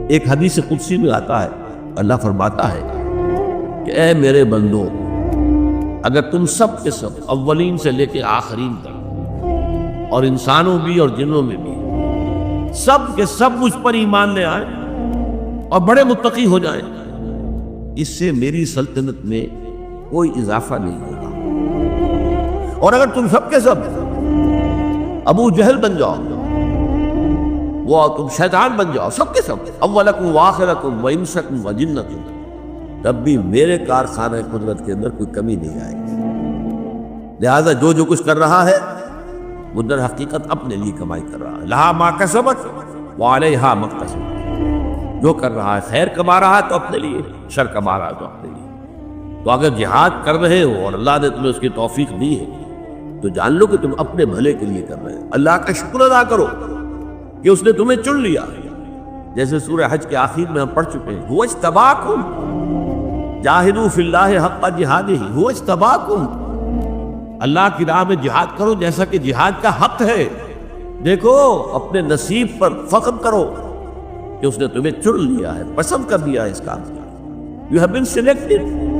ایک حدیث قدسی میں آتا ہے، اللہ فرماتا ہے کہ اے میرے بندو، اگر تم سب کے سب اولین سے لے کے آخرین تک، اور انسانوں بھی اور جنوں میں بھی، سب کے سب مجھ پر ایمان لے آئیں اور بڑے متقی ہو جائیں، اس سے میری سلطنت میں کوئی اضافہ نہیں ہوگا۔ اور اگر تم سب کے سب ابو جہل بن جاؤ، وہ تم شیطان بن جاؤ، سب کے سب، اولکم وآخرکم وانسکم وجنکم، تب بھی میرے کارخانہ قدرت کے اندر کوئی کمی نہیں آئے گی۔ لہذا جو کچھ کر رہا ہے وہ در حقیقت اپنے لیے کمائی کر رہا ہے، لہا ما کسبت وعلیہا ما اکتسبت، جو کر رہا ہے خیر کما رہا ہے تو اپنے لیے، شر کما رہا ہے تو اپنے لیے۔ تو اگر جہاد کر رہے ہو اور اللہ نے تمہیں اس کی توفیق دی ہے تو جان لو کہ تم اپنے بھلے کے لیے کر رہے ہیں۔ اللہ کا شکر ادا کرو کہ اس نے تمہیں چن لیا، جیسے سورہ حج کے آخر میں ہم پڑھ چکے ہیں، هو اجتباکم جاہدوا فی اللہ حق جہادہ، هو اجتباکم، اللہ کی راہ میں جہاد کرو جیسا کہ جہاد کا حق ہے۔ دیکھو اپنے نصیب پر فخر کرو کہ اس نے تمہیں چن لیا ہے، پسند کر لیا ہے اس کام کا۔ You have been selected۔